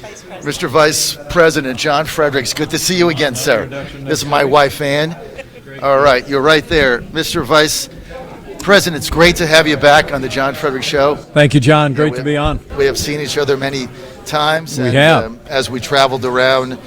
Mr. Vice President John Fredericks, good to see you again, sir. This is my wife, Ann. All right, you're right there. Mr. Vice President, it's great to have you back on the John Fredericks Show. Thank you, John. Great to be on. We have seen each other many times. We have. As we traveled around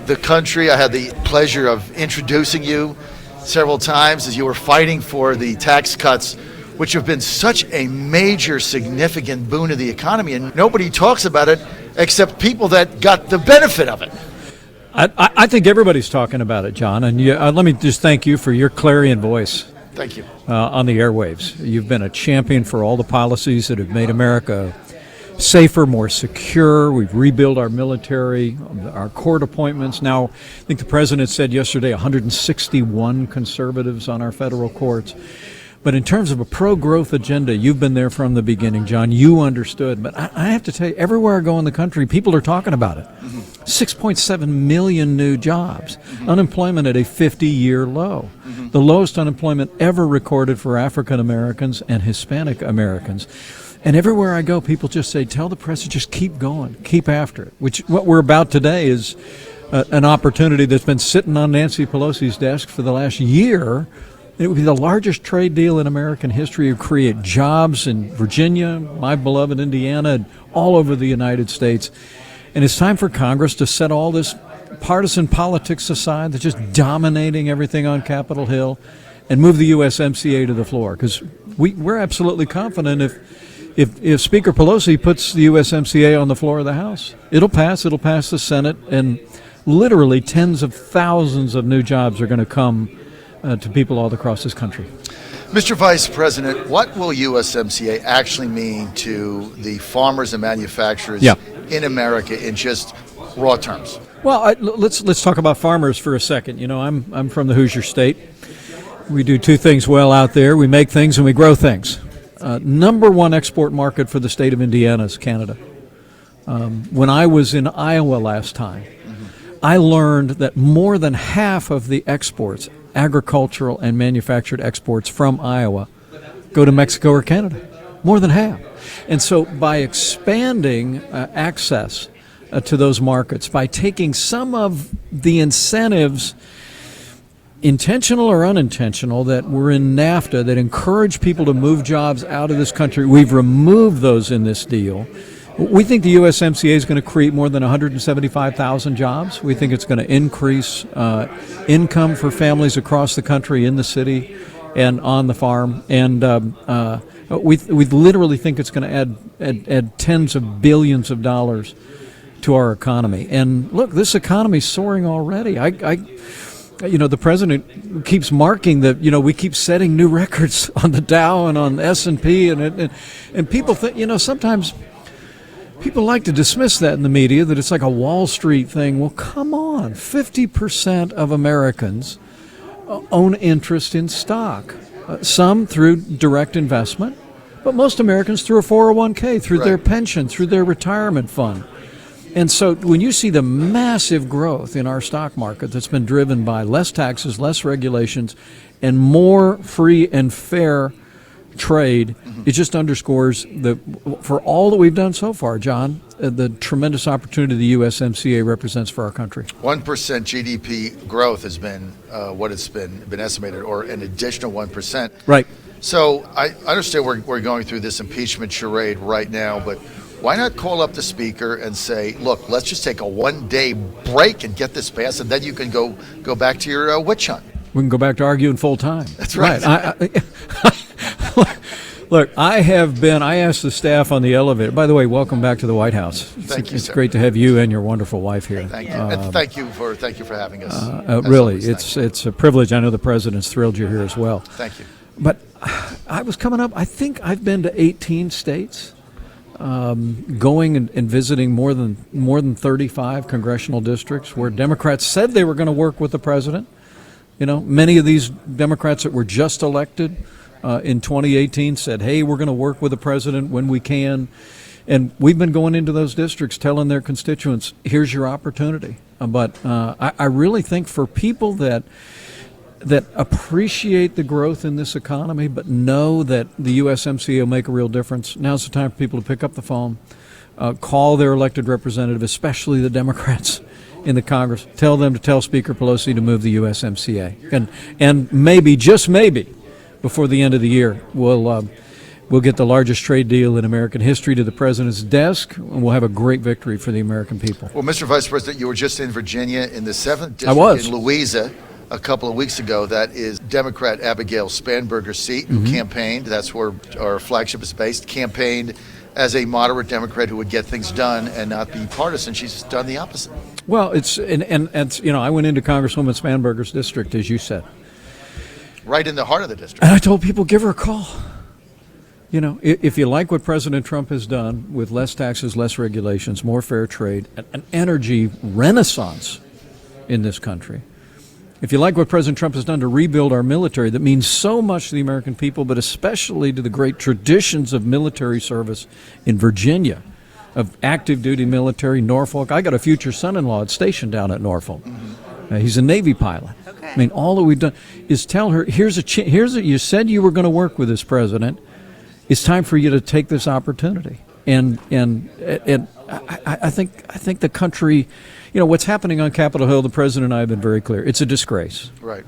the country, I had the pleasure of introducing you several times as you were fighting for the tax cuts, which have been such a major, significant boon to the economy, and nobody talks about it except people that got the benefit of it. I think everybody's talking about it, John, and let me just thank you for your clarion voice. Thank you. On the airwaves. You've been a champion for all the policies that have made America safer, more secure. We've rebuilt our military, our court appointments. Now, I think the president said yesterday 161 conservatives on our federal courts. But in terms of a pro-growth agenda, you've been there from the beginning, John. You understood. But I have to tell you, everywhere I go in the country, people are talking about it. 6.7 million new jobs. Unemployment at a 50-year low. The lowest unemployment ever recorded for African Americans and Hispanic Americans. And everywhere I go, people just say, tell the president, just keep going, keep after it. Which what we're about today is an opportunity that's been sitting on Nancy Pelosi's desk for the last year. It would be the largest trade deal in American history. It would create jobs in Virginia, my beloved Indiana, and all over the United States. And it's time for Congress to set all this partisan politics aside that's just dominating everything on Capitol Hill and move the USMCA to the floor. Because we're absolutely confident if Speaker Pelosi puts the USMCA on the floor of the House, it'll pass the Senate, and literally tens of thousands of new jobs are going to come to people all across this country. Mr. Vice President, what will USMCA actually mean to the farmers and manufacturers in America in just raw terms? Well, let's talk about farmers for a second. You know, I'm from the Hoosier State. We do two things well out there. We make things and we grow things. Number one export market for the state of Indiana is Canada. When I was in Iowa last time, I learned that more than half of the exports, agricultural and manufactured exports from Iowa, go to Mexico or Canada. More than half. And so by expanding access to those markets, by taking some of the incentives, intentional or unintentional, that were in NAFTA that encourage people to move jobs out of this country, we've removed those in this deal. We think the USMCA is going to create more than 175,000 jobs. We think it's going to increase income for families across the country, in the city and on the farm. And we literally think it's going to add tens of billions of dollars to our economy. And look, this economy is soaring already. The president keeps marking that, we keep setting new records on the Dow and on S&P. And people think, sometimes people like to dismiss that in the media, that it's like a Wall Street thing. Well, come on. 50% of Americans own interest in stock, some through direct investment, but most Americans through a 401k, through their pension, through their retirement fund. And so when you see the massive growth in our stock market that's been driven by less taxes, less regulations, and more free and fair trade, it just underscores for all that we've done so far, John, the tremendous opportunity the USMCA represents for our country. 1% GDP growth has been what it's been estimated, or an additional 1%. Right. So I understand we're going through this impeachment charade right now, but why not call up the speaker and say, look, let's just take a one-day break and get this passed, and then you can go back to your witch hunt. We can go back to arguing full time. That's right. Look, I asked the staff on the elevator. By the way, welcome back to the White House. It's great to have you and your wonderful wife here. Thank you. And thank you for having us. Really, it's a privilege. I know the president's thrilled you're here as well. Thank you. But I was coming up, I think I've been to 18 states, going and visiting more than 35 congressional districts where Democrats said they were going to work with the president. Many of these Democrats that were just elected in 2018 said, hey, we're going to work with the president when we can. And we've been going into those districts telling their constituents, here's your opportunity. But I really think for people that appreciate the growth in this economy but know that the USMCA will make a real difference, now's the time for people to pick up the phone, call their elected representative, especially the Democrats in the Congress, tell them to tell Speaker Pelosi to move the USMCA. And maybe, just maybe, before the end of the year, we'll get the largest trade deal in American history to the president's desk, and we'll have a great victory for the American people. Well, Mr. Vice President, you were just in Virginia in the 7th District in Louisa a couple of weeks ago. That is Democrat Abigail Spanberger's seat, who campaigned. That's where our flagship is based. Campaigned as a moderate Democrat who would get things done and not be partisan. She's done the opposite. Well, it's I went into Congresswoman Spanberger's district, as you said. Right in the heart of the district. And I told people, give her a call. If you like what President Trump has done with less taxes, less regulations, more fair trade, an energy renaissance in this country, if you like what President Trump has done to rebuild our military that means so much to the American people, but especially to the great traditions of military service in Virginia, of active duty military, Norfolk. I got a future son-in-law stationed down at Norfolk. He's a Navy pilot. Okay. I mean, all that we've done is tell her, you said you were going to work with this president. It's time for you to take this opportunity. And I think the country, what's happening on Capitol Hill, the president and I have been very clear. It's a disgrace. Right.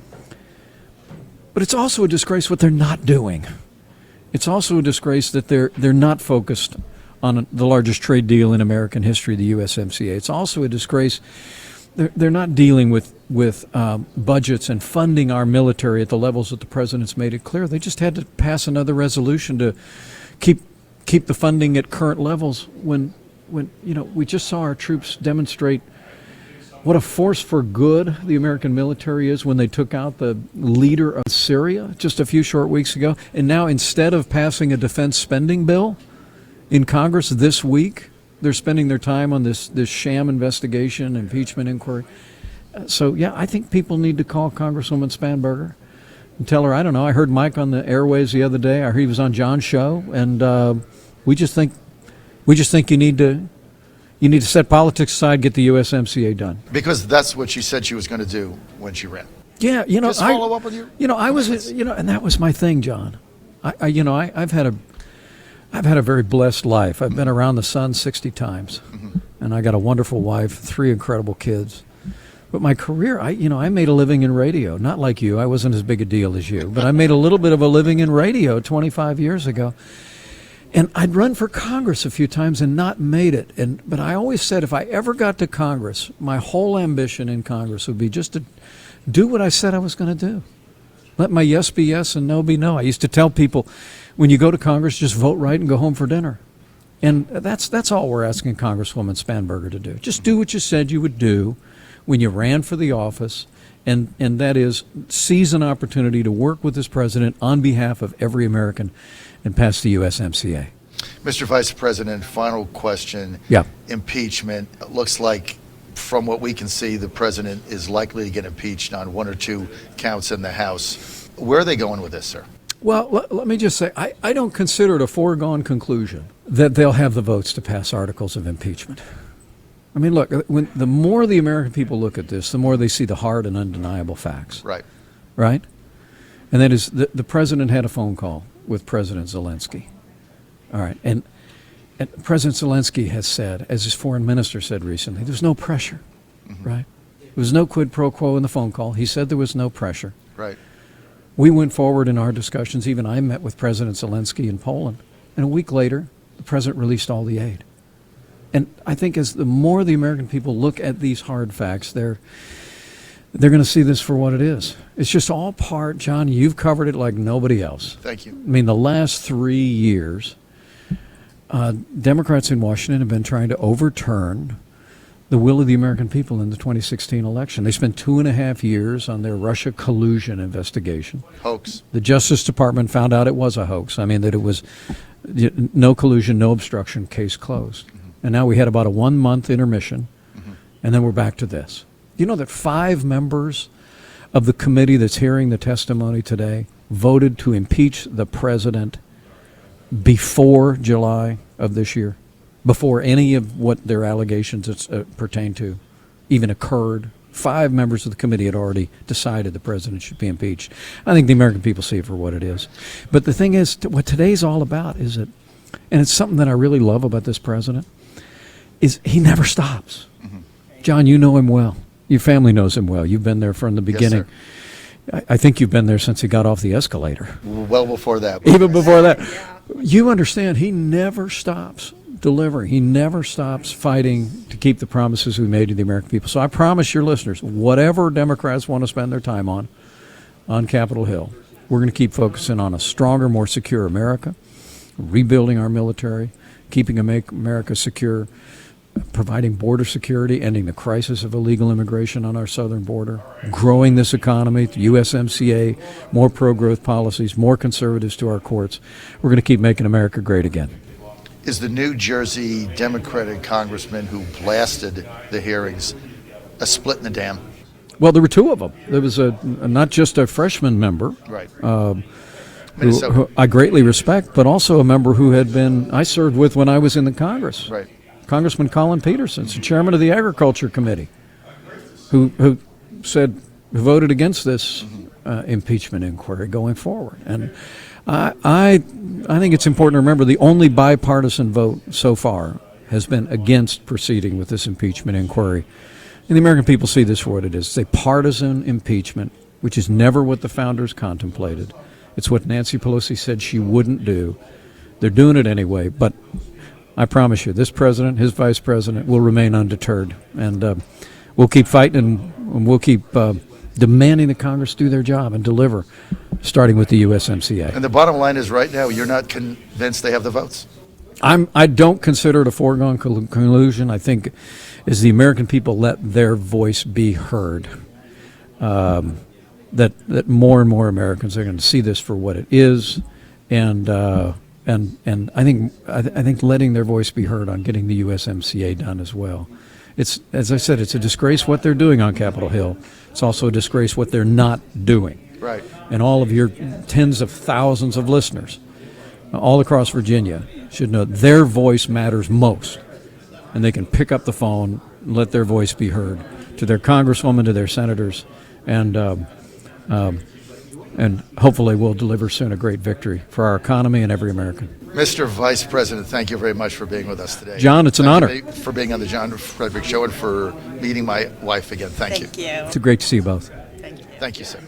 But it's also a disgrace what they're not doing. It's also a disgrace that they're not focused on the largest trade deal in American history, the USMCA. It's also a disgrace they're not dealing with budgets and funding our military at the levels that the president's made it clear. They just had to pass another resolution to keep the funding at current levels when we just saw our troops demonstrate what a force for good the American military is when they took out the leader of Syria just a few short weeks ago. And now instead of passing a defense spending bill in Congress this week, they're spending their time on this sham investigation, impeachment inquiry. So, yeah, I think people need to call Congresswoman Spanberger and tell her, I don't know, I heard Mike on the airwaves the other day. I heard he was on John's show, and we just think you need to set politics aside, get the USMCA done. Because that's what she said she was going to do when she ran. Yeah, Just follow up with you. I was, and that was my thing, John. I've had a very blessed life. I've been around the sun 60 times, and I got a wonderful wife, 3 incredible kids. But my career, I made a living in radio. Not like you. I wasn't as big a deal as you, but I made a little bit of a living in radio 25 years ago. And I'd run for Congress a few times and not made it. But I always said if I ever got to Congress, my whole ambition in Congress would be just to do what I said I was going to do. Let my yes be yes and no be no. I used to tell people, when you go to Congress, just vote right and go home for dinner. And that's all we're asking Congresswoman Spanberger to do. Just do what you said you would do when you ran for the office, and that is seize an opportunity to work with this president on behalf of every American and pass the USMCA. Mr. Vice President, final question. Yeah. Impeachment. It looks like, from what we can see, the president is likely to get impeached on 1 or 2 counts in the House. Where are they going with this, sir? Well, let me just say, I don't consider it a foregone conclusion that they'll have the votes to pass articles of impeachment. I mean, look, the more the American people look at this, the more they see the hard and undeniable facts. Right. Right? And that is, the president had a phone call with President Zelensky. All right. And President Zelensky has said, as his foreign minister said recently, there's no pressure. Right? There was no quid pro quo in the phone call. He said there was no pressure. Right. We went forward in our discussions. Even I met with President Zelensky in Poland. And a week later, the president released all the aid. And I think as the more the American people look at these hard facts, they're going to see this for what it is. It's just all part, John, you've covered it like nobody else. Thank you. I mean, the last 3 years, Democrats in Washington have been trying to overturn the will of the American people in the 2016 election. They spent 2.5 years on their Russia collusion investigation. Hoax. The Justice Department found out it was a hoax. I mean, that it was no collusion, no obstruction, case closed. And now we had about a 1-month intermission, and then we're back to this. You know that 5 members of the committee that's hearing the testimony today voted to impeach the president before July of this year, before any of what their allegations pertain to even occurred. 5 members of the committee had already decided the president should be impeached. I think the American people see it for what it is. But the thing is, what today's all about is and it's something that I really love about this president, is he never stops. John, you know him well. Your family knows him well. You've been there from the beginning. Yes, I think you've been there since he got off the escalator. Well before that. Even before that. You understand, he never stops delivering. He never stops fighting to keep the promises we made to the American people. So I promise your listeners, whatever Democrats want to spend their time on Capitol Hill, we're going to keep focusing on a stronger, more secure America, rebuilding our military, keeping America secure, providing border security, ending the crisis of illegal immigration on our southern border, growing this economy, the USMCA, more pro-growth policies, more conservatives to our courts. We're going to keep making America great again. Is the New Jersey Democratic congressman who blasted the hearings a split in the dam? Well, there were two of them. There was not just a freshman member, Right. Who I greatly respect, but also a member who I served with when I was in the Congress. Right. Congressman Colin Peterson's the chairman of the Agriculture Committee, who voted against this impeachment inquiry going forward. And I think it's important to remember the only bipartisan vote so far has been against proceeding with this impeachment inquiry. And the American people see this for what it is. It's a partisan impeachment, which is never what the founders contemplated. It's what Nancy Pelosi said she wouldn't do. They're doing it anyway, but I promise you, this president, his vice president, will remain undeterred. And we'll keep fighting and we'll keep demanding that Congress do their job and deliver, starting with the USMCA. And the bottom line is right now, you're not convinced they have the votes? I don't consider it a foregone conclusion. I think as the American people let their voice be heard, that more and more Americans are going to see this for what it is, and I think letting their voice be heard on getting the USMCA done as well. It's, as I said, it's a disgrace what they're doing on Capitol Hill. It's also a disgrace what they're not doing. Right. And all of your tens of thousands of listeners all across Virginia should know their voice matters most, and they can pick up the phone and let their voice be heard to their congresswoman, to their senators, and hopefully we'll deliver soon a great victory for our economy and every American. Mr. Vice President, thank you very much for being with us today. John, it's an honor. For being on the John Fredericks Show and for meeting my wife again. Thank you. Thank you. It's great to see you both. Thank you. Thank you, sir.